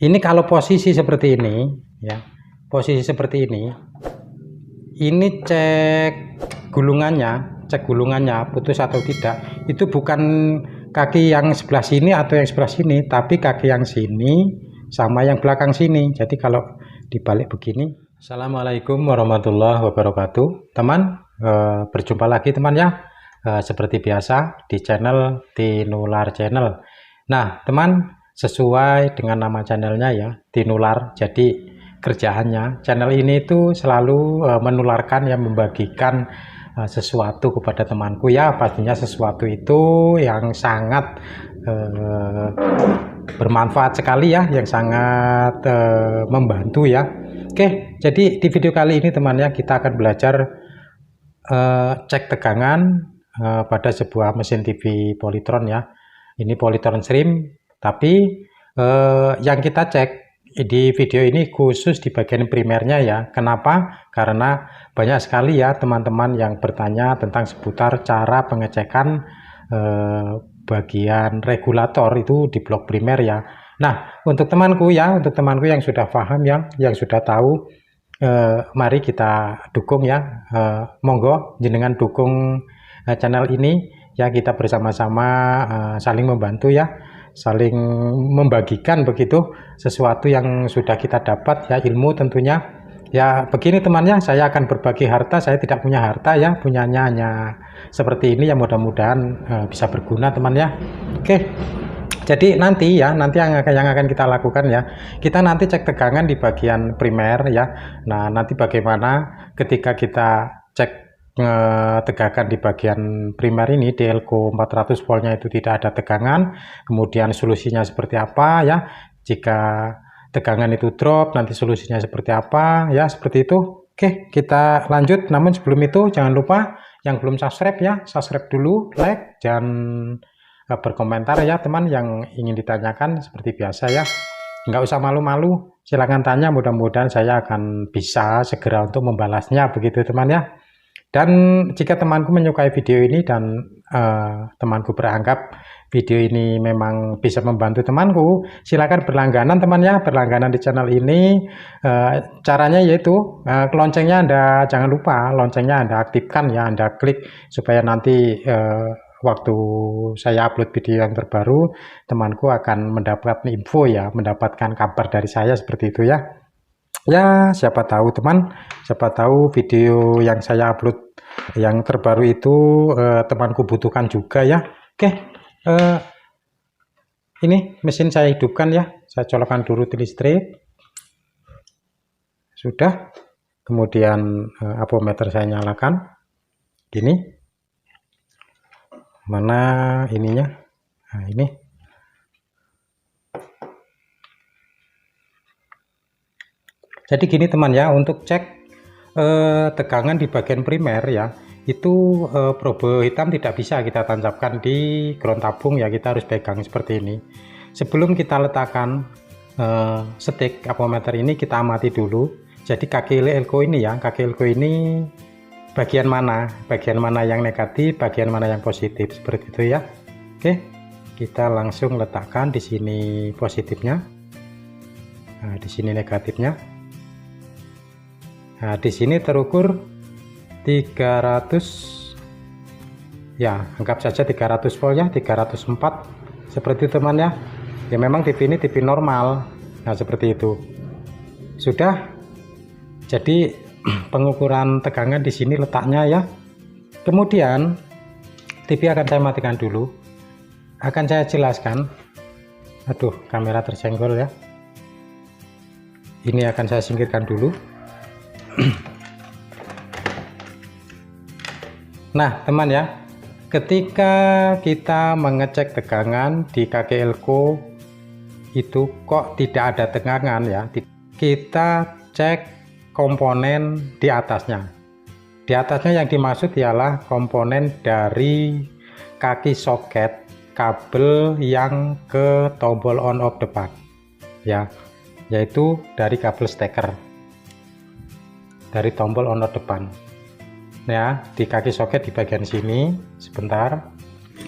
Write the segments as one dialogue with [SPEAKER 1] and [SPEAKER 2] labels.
[SPEAKER 1] Ini kalau posisi seperti ini ya, posisi seperti ini cek gulungannya putus atau tidak, itu bukan kaki yang sebelah sini atau yang sebelah sini, tapi kaki yang sini sama yang belakang sini. Jadi kalau dibalik begini. Assalamualaikum warahmatullahi wabarakatuh teman, berjumpa lagi teman ya, seperti biasa di channel Tinular Channel. Nah teman, sesuai dengan nama channelnya ya, Tinular. Jadi kerjaannya channel ini itu selalu menularkan ya, membagikan sesuatu kepada temanku ya, pastinya sesuatu itu yang sangat bermanfaat sekali ya, yang sangat membantu ya. Oke, jadi di video kali ini teman ya, kita akan belajar cek tegangan pada sebuah mesin TV Polytron ya. Ini Polytron Stream, tapi yang kita cek di video ini khusus di bagian primernya ya. Kenapa? Karena banyak sekali ya teman-teman yang bertanya tentang seputar cara pengecekan bagian regulator itu di blok primer ya. Nah, untuk temanku yang sudah paham ya, yang sudah tahu, mari kita dukung ya, monggo jenengan dukung channel ini ya, kita bersama-sama saling membantu ya, saling membagikan begitu sesuatu yang sudah kita dapat ya, ilmu tentunya ya. Begini temannya, saya akan berbagi harta, saya tidak punya harta ya, punyanya hanya seperti ini ya, mudah-mudahan bisa berguna teman ya. Oke, jadi nanti yang akan kita lakukan ya, kita nanti cek tegangan di bagian primer ya. Nah nanti bagaimana ketika kita cek tegangan di bagian primer ini, di elko 400 voltnya itu tidak ada tegangan, kemudian solusinya seperti apa ya, jika tegangan itu drop nanti solusinya seperti apa ya, seperti itu. Oke, kita lanjut. Namun sebelum itu jangan lupa yang belum subscribe ya, subscribe dulu, like, dan berkomentar ya teman, yang ingin ditanyakan seperti biasa ya, nggak usah malu-malu, silahkan tanya, mudah-mudahan saya akan bisa segera untuk membalasnya begitu teman ya. Dan jika temanku menyukai video ini dan temanku beranggap video ini memang bisa membantu temanku, silakan berlangganan teman ya, berlangganan di channel ini. Caranya yaitu loncengnya jangan lupa loncengnya Anda aktifkan ya, Anda klik supaya nanti waktu saya upload video yang terbaru, temanku akan mendapatkan info ya, mendapatkan kabar dari saya seperti itu ya. Ya, siapa tahu teman, siapa tahu video yang saya upload yang terbaru itu temanku butuhkan juga ya. Oke, ini mesin saya hidupkan ya, saya colokkan dulu listrik. Sudah, kemudian ampermeter saya nyalakan. Gini. Mana ininya? Nah, ini. Jadi gini teman ya, untuk cek tegangan di bagian primer ya, itu probe hitam tidak bisa kita tancapkan di ground tabung ya, kita harus pegang seperti ini. Sebelum kita letakkan stick ampermeter ini, kita amati dulu. Jadi kaki elko ini ya, kaki elko ini bagian mana yang negatif, bagian mana yang positif, seperti itu ya. Oke, kita langsung letakkan di sini positifnya, nah di sini negatifnya. Nah di sini terukur 300 ya, anggap saja 300 volt ya, 304 seperti itu teman ya. Ya memang TV ini TV normal, nah seperti itu. Sudah, jadi pengukuran tegangan di sini letaknya ya. Kemudian TV akan saya matikan dulu, akan saya jelaskan. Aduh, kamera tersenggol ya, ini akan saya singkirkan dulu. Nah teman ya, ketika kita mengecek tegangan di kaki elko itu kok tidak ada tegangan ya, kita cek komponen di atasnya. Di atasnya yang dimaksud ialah komponen dari kaki soket kabel yang ke tombol on off depan ya, yaitu dari kabel steker dari tombol on off depan ya, di kaki soket di bagian sini. Sebentar,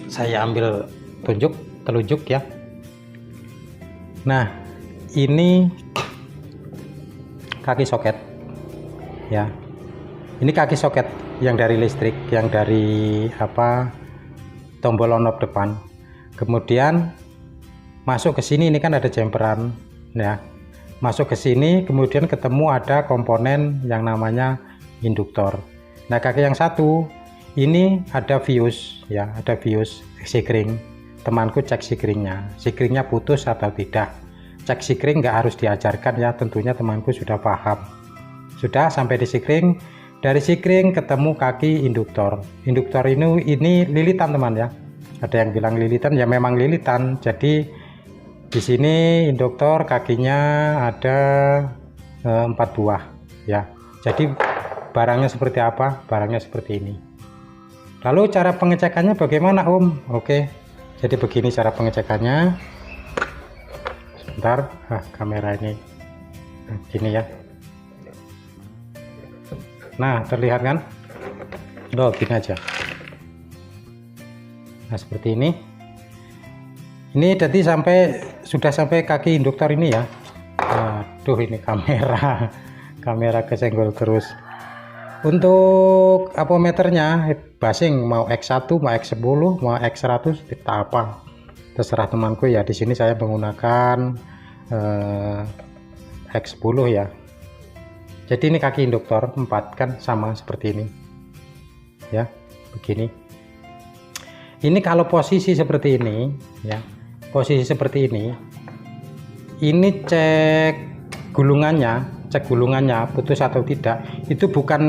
[SPEAKER 1] saya ambil telunjuk ya. Nah ini kaki soket ya. Ini kaki soket yang dari listrik, yang dari tombol on off depan. Kemudian masuk ke sini, ini kan ada jumperan ya. Masuk ke sini, kemudian ketemu ada komponen yang namanya induktor. Nah, kaki yang satu ini ada fuse ya, ada fuse sikring. Temanku cek sikringnya putus atau tidak. Cek sikring nggak harus diajarkan ya, tentunya temanku sudah paham. Sudah sampai di sikring, dari sikring ketemu kaki induktor. Induktor ini lilitan teman ya. Ada yang bilang lilitan, ya memang lilitan. Jadi di sini induktor kakinya ada 4 buah ya. Jadi barangnya seperti apa? Barangnya seperti ini. Lalu cara pengecekannya bagaimana Om? Oke, jadi begini cara pengecekannya. Sebentar, kamera ini gini ya. Nah, terlihat kan? Oh, gini aja. Nah, seperti ini. Ini jadi sudah sampai kaki induktor ini ya. Aduh, ini kamera kesenggol terus. Untuk apometernya basing mau X1, mau X10, mau X100 kita apa? Terserah temanku ya. Di sini saya menggunakan X10 ya. Jadi ini kaki induktor 4 kan sama seperti ini ya, begini. Ini kalau posisi seperti ini ya, posisi seperti ini cek gulungannya putus atau tidak. Itu bukan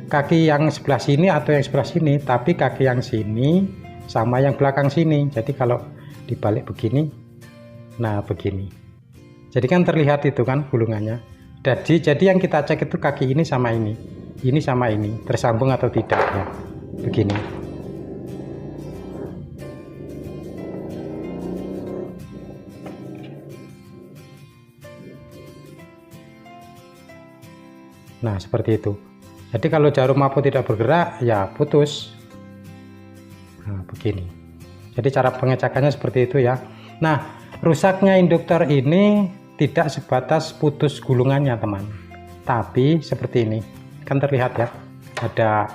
[SPEAKER 1] kaki yang sebelah sini atau yang sebelah sini, tapi kaki yang sini sama yang belakang sini. Jadi kalau dibalik begini, nah begini, jadi kan terlihat itu kan gulungannya. Jadi yang kita cek itu kaki ini sama ini sama ini tersambung atau tidak ya, begini. Nah, seperti itu. Jadi kalau jarum apa tidak bergerak ya putus. Nah, begini. Jadi cara pengecekannya seperti itu ya. Nah, rusaknya induktor ini tidak sebatas putus gulungannya teman, tapi seperti ini kan terlihat ya, ada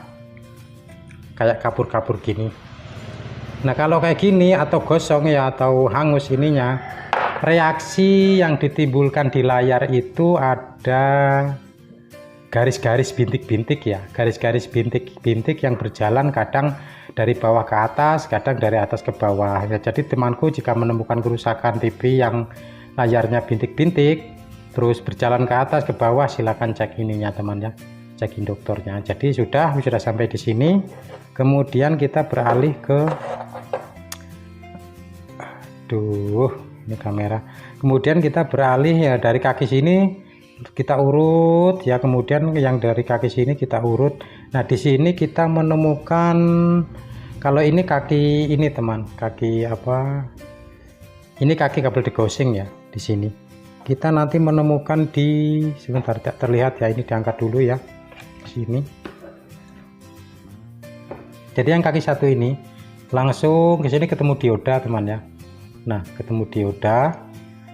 [SPEAKER 1] kayak kapur-kapur gini. Nah, kalau kayak gini atau gosong ya atau hangus ininya, reaksi yang ditimbulkan di layar itu ada garis-garis bintik-bintik ya, garis-garis bintik-bintik yang berjalan kadang dari bawah ke atas, kadang dari atas ke bawah ya. Jadi temanku jika menemukan kerusakan TV yang layarnya bintik-bintik terus berjalan ke atas ke bawah, silakan cek ininya teman ya, cek induktornya. Jadi sudah sampai di sini. Kemudian kita beralih ke ini kamera. Kemudian kita beralih ya dari kaki sini kita urut ya, kemudian yang dari kaki sini kita urut. Nah, di sini kita menemukan kalau ini kaki ini teman, kaki apa? Ini kaki kabel degaussing ya. Di sini kita nanti menemukan sebentar tidak terlihat ya, ini diangkat dulu ya, di sini. Jadi yang kaki satu ini langsung ke sini ketemu dioda teman ya. Nah, ketemu dioda,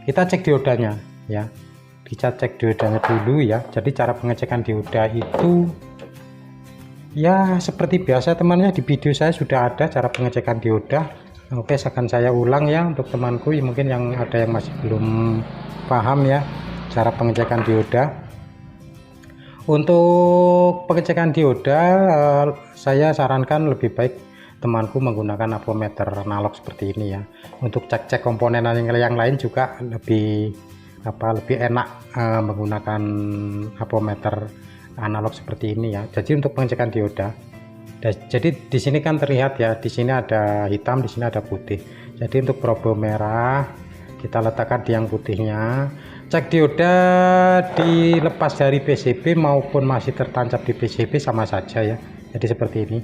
[SPEAKER 1] kita cek diodanya ya, kita cek diodanya dulu ya. Jadi cara pengecekan dioda itu ya seperti biasa temannya, di video saya sudah ada cara pengecekan dioda. Oke, akan saya ulang ya untuk temanku mungkin yang ada yang masih belum paham ya cara pengecekan dioda. Untuk pengecekan dioda saya sarankan lebih baik temanku menggunakan apometer analog seperti ini ya. Untuk cek-cek komponen yang lain juga lebih enak menggunakan apometer analog seperti ini ya. Jadi untuk pengecekan dioda, jadi di sini kan terlihat ya, di sini ada hitam, di sini ada putih. Jadi untuk probe merah kita letakkan di yang putihnya. Cek dioda dilepas dari PCB maupun masih tertancap di PCB sama saja ya. Jadi seperti ini.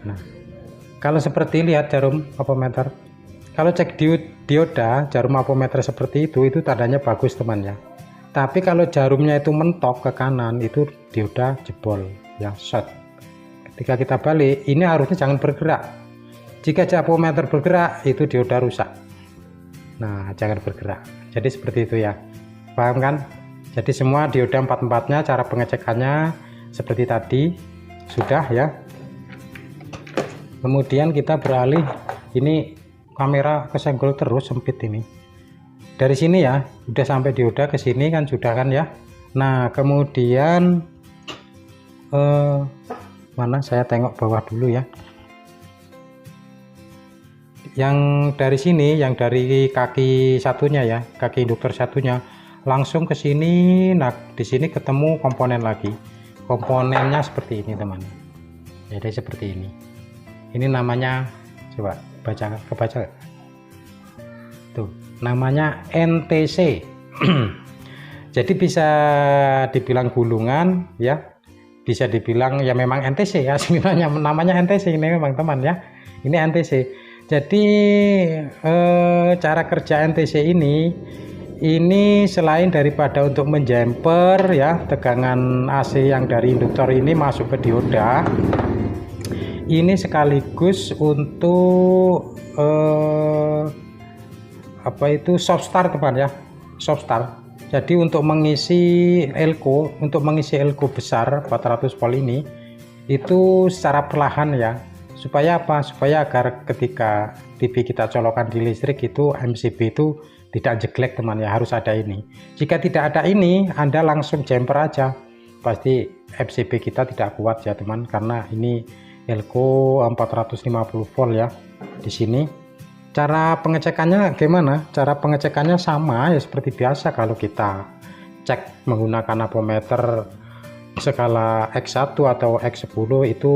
[SPEAKER 1] Nah, kalau seperti lihat jarum apometer, kalau cek dioda jarum apometer seperti itu tandanya bagus teman ya. Tapi kalau jarumnya itu mentok ke kanan, itu dioda jebol ya, short. Ketika kita balik, ini harusnya jangan bergerak. Jika apometer bergerak, itu dioda rusak. Nah, jangan bergerak. Jadi seperti itu ya. paham kan? Jadi semua dioda 4-4-nya cara pengecekannya seperti tadi sudah ya. Kemudian kita beralih, ini kamera kesenggol terus, sempit ini. Dari sini ya, udah sampai dioda ke sini kan sudah kan ya. Nah, kemudian mana saya tengok bawah dulu ya. Yang dari sini, yang dari kaki satunya ya, kaki induktor satunya langsung ke sini. Nah, di sini ketemu komponen lagi. Komponennya seperti ini, teman. Jadi seperti ini. Ini namanya, coba kebaca tuh, namanya NTC. Jadi bisa dibilang gulungan ya, bisa dibilang ya memang NTC ya, sebenarnya namanya NTC ini memang teman ya, ini NTC. Jadi cara kerja NTC ini selain daripada untuk menjumper ya tegangan AC yang dari induktor ini masuk ke dioda, ini sekaligus untuk apa itu soft start teman ya, soft start. Jadi untuk mengisi elko, besar 400 volt ini itu secara perlahan ya. Supaya apa? Supaya agar ketika TV kita colokan di listrik itu MCB itu tidak jeglek teman ya, harus ada ini. Jika tidak ada ini, Anda langsung jumper aja, pasti MCB kita tidak kuat ya teman, karena ini elko 450 volt ya di sini. Cara pengecekannya gimana? Cara pengecekannya sama ya seperti biasa kalau kita cek menggunakan apometer skala X1 atau X10 itu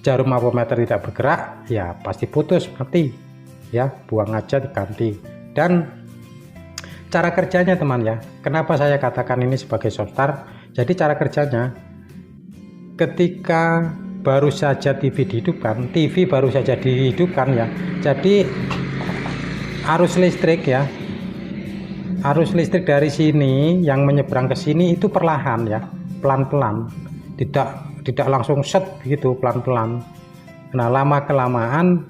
[SPEAKER 1] jarum apometer tidak bergerak ya pasti putus, mati ya, buang aja diganti. Dan cara kerjanya teman ya, kenapa saya katakan ini sebagai soft start? Jadi cara kerjanya ketika baru saja TV baru saja dihidupkan ya, jadi arus listrik ya, arus listrik dari sini yang menyeberang ke sini itu perlahan ya, pelan-pelan, tidak langsung set begitu, pelan-pelan. Nah, lama kelamaan,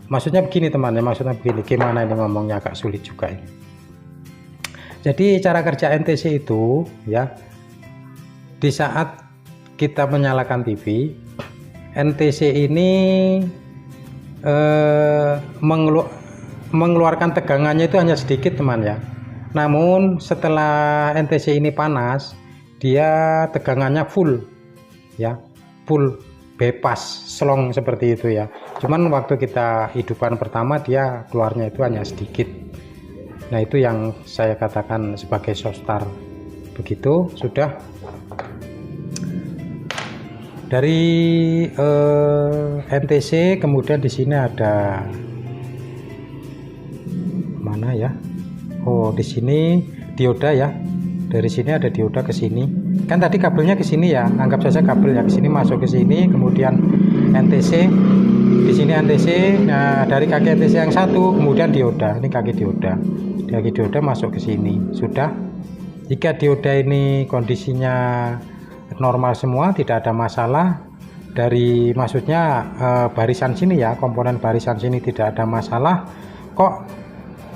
[SPEAKER 1] maksudnya begini teman ya, maksudnya begini, gimana ini ngomongnya agak sulit juga ini. Jadi cara kerja NTC itu ya, di saat kita menyalakan TV, NTC ini mengeluarkan tegangannya itu hanya sedikit teman ya. Namun setelah NTC ini panas, dia tegangannya full ya, full bebas slong seperti itu ya. Cuman waktu kita hidupan pertama dia keluarnya itu hanya sedikit. Nah, itu yang saya katakan sebagai soft start. Begitu sudah. Dari NTC kemudian di sini ada mana ya? Oh, di sini dioda ya. Dari sini ada dioda ke sini. Kan tadi kabelnya ke sini ya. Anggap saja kabel ya ke sini masuk ke sini, kemudian NTC. Di sini NTC. Nah, dari kaki NTC yang satu kemudian dioda. Ini kaki dioda. Kaki dioda masuk ke sini. Sudah. Jika dioda ini kondisinya normal semua, tidak ada masalah dari, maksudnya barisan sini ya, komponen barisan sini tidak ada masalah, kok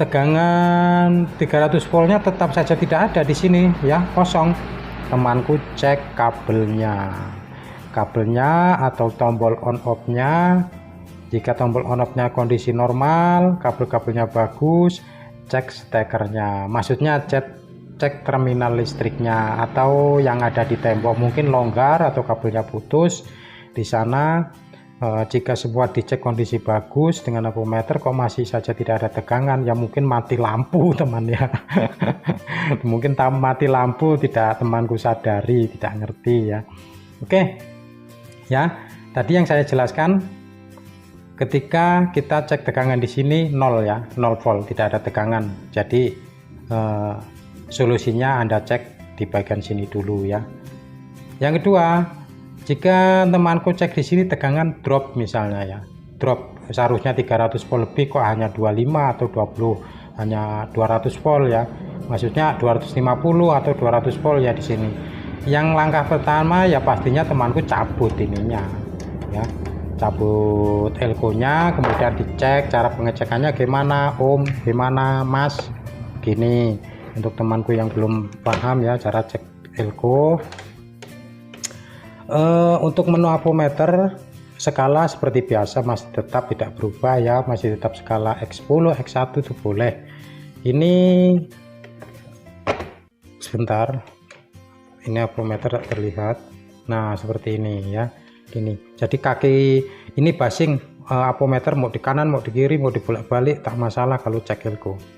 [SPEAKER 1] tegangan 300 voltnya tetap saja tidak ada di sini ya, kosong. Temanku cek kabelnya atau tombol on off nya. Jika tombol on off nya kondisi normal, kabel-kabelnya bagus, cek stekernya, maksudnya cek terminal listriknya atau yang ada di tembok, mungkin longgar atau kabelnya putus di sana. Jika semua dicek kondisi bagus dengan apometer kok masih saja tidak ada tegangan, ya mungkin mati lampu teman ya. Mungkin mati lampu, tidak temanku sadari, tidak ngerti ya. Oke ya, tadi yang saya jelaskan, ketika kita cek tegangan di sini 0 ya, 0 volt, tidak ada tegangan. Jadi solusinya Anda cek di bagian sini dulu ya. Yang kedua, jika temanku cek di sini tegangan drop misalnya ya, drop seharusnya 300 volt lebih kok hanya 25 atau 20, hanya 200 volt ya, maksudnya 250 atau 200 volt ya di sini. Yang langkah pertama ya pastinya temanku cabut ininya ya, cabut elko nya, kemudian dicek cara pengecekannya gimana om, gimana mas, begini. Untuk temanku yang belum paham ya cara cek elko, untuk menu apometer skala seperti biasa masih tetap tidak berubah ya, masih tetap skala X10 X1 itu boleh. Ini sebentar, ini apometer tak terlihat. Nah seperti ini ya, gini. Jadi kaki ini basing apometer mau di kanan mau di kiri mau dibolak-balik tak masalah kalau cek elko.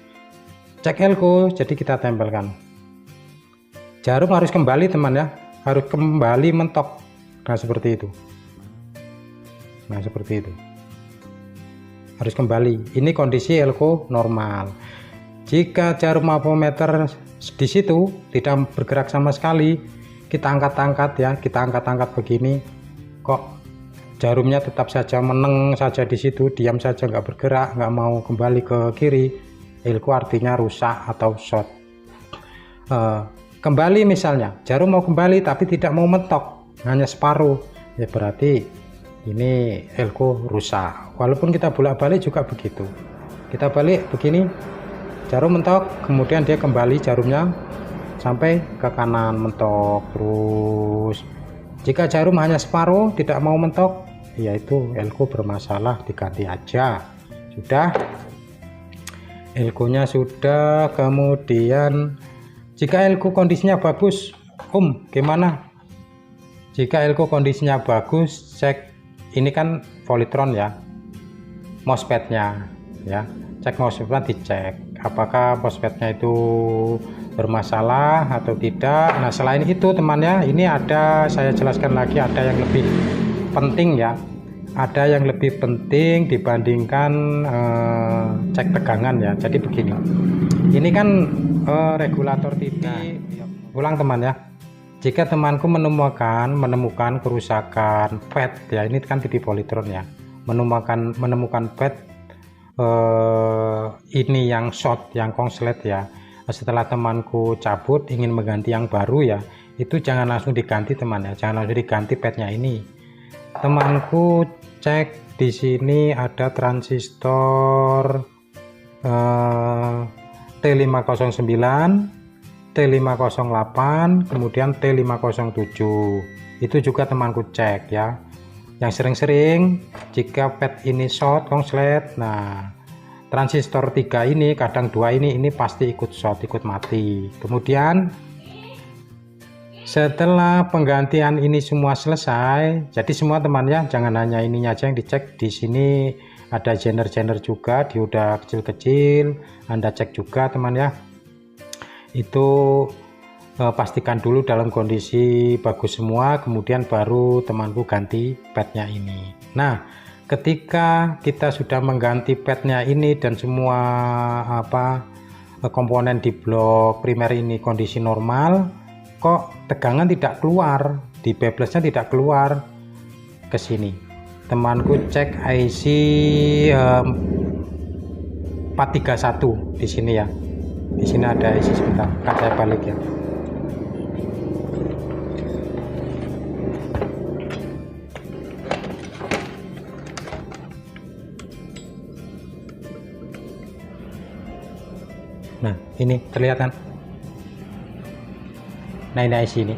[SPEAKER 1] Cek elko jadi kita tempelkan, jarum harus kembali teman ya, harus kembali mentok. Nah seperti itu, nah seperti itu, harus kembali. Ini kondisi elko normal. Jika jarum apometer di situ tidak bergerak sama sekali, kita angkat-angkat ya, kita angkat-angkat begini, kok jarumnya tetap saja meneng saja di situ, diam saja nggak bergerak, nggak mau kembali ke kiri, elko artinya rusak atau short. Kembali misalnya jarum mau kembali tapi tidak mau mentok, hanya separuh, ya berarti ini elko rusak. Walaupun kita bolak-balik juga begitu, kita balik begini, jarum mentok, kemudian dia kembali jarumnya sampai ke kanan mentok terus. Jika jarum hanya separuh tidak mau mentok, yaitu elko bermasalah, diganti aja sudah. Elko-nya sudah. Kemudian jika elko kondisinya bagus, gimana? Jika elko kondisinya bagus, cek ini kan Volleytron ya, MOSFET-nya ya, cek MOSFET, dicek apakah MOSFET-nya itu bermasalah atau tidak. Nah selain itu temannya, ini ada, saya jelaskan lagi, ada yang lebih penting ya, ada yang lebih penting dibandingkan cek tegangan ya. Jadi begini, ini kan regulator TV. Ulang teman ya, jika temanku menemukan kerusakan pad ya, ini kan TV Volleytron ya, menemukan pad ini yang short, yang konslet ya, setelah temanku cabut ingin mengganti yang baru ya, itu jangan langsung diganti teman ya, jangan langsung diganti padnya ini. Temanku cek di sini ada transistor T509, T508, kemudian T507. Itu juga temanku cek ya. Yang sering-sering jika pad ini short konslet, nah transistor 3 ini, kadang 2 ini pasti ikut short, ikut mati. Kemudian setelah penggantian ini semua selesai, jadi semua teman ya, jangan hanya ininya aja yang dicek. Di sini ada genre juga, dioda kecil-kecil, Anda cek juga teman ya. Itu pastikan dulu dalam kondisi bagus semua, kemudian baru temanku ganti padnya ini. Nah ketika kita sudah mengganti padnya ini dan semua komponen di blok primer ini kondisi normal, kok tegangan tidak keluar, di bablasnya tidak keluar ke sini. Temanku cek IC 431 di sini ya. Di sini ada IC, sebentar, akan saya balik ya. Nah, ini terlihat kan? Nah ini IC ini.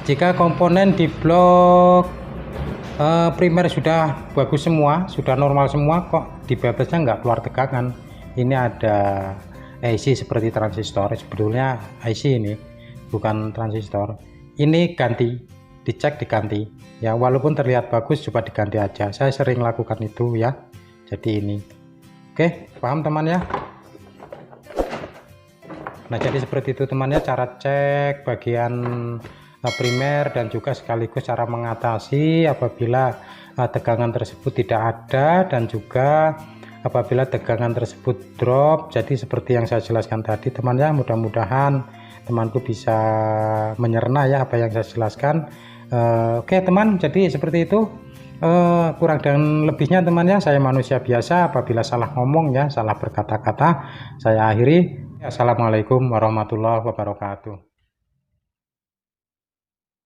[SPEAKER 1] Jika komponen di blok primer sudah bagus semua, sudah normal semua, kok di bablasnya nggak keluar tegangan. Ini ada IC seperti transistor, sebetulnya IC ini bukan transistor. Ini ganti, dicek diganti ya, walaupun terlihat bagus coba diganti aja. Saya sering lakukan itu ya. Jadi ini oke, paham teman ya. Nah jadi seperti itu temannya, cara cek bagian primer dan juga sekaligus cara mengatasi apabila tegangan tersebut tidak ada, dan juga apabila tegangan tersebut drop. Jadi seperti yang saya jelaskan tadi temannya, mudah-mudahan temanku bisa menyerna ya apa yang saya jelaskan. Oke teman, jadi seperti itu. Kurang dan lebihnya temannya, saya manusia biasa, apabila salah ngomong ya, salah berkata-kata, saya akhiri. Assalamualaikum warahmatullahi wabarakatuh.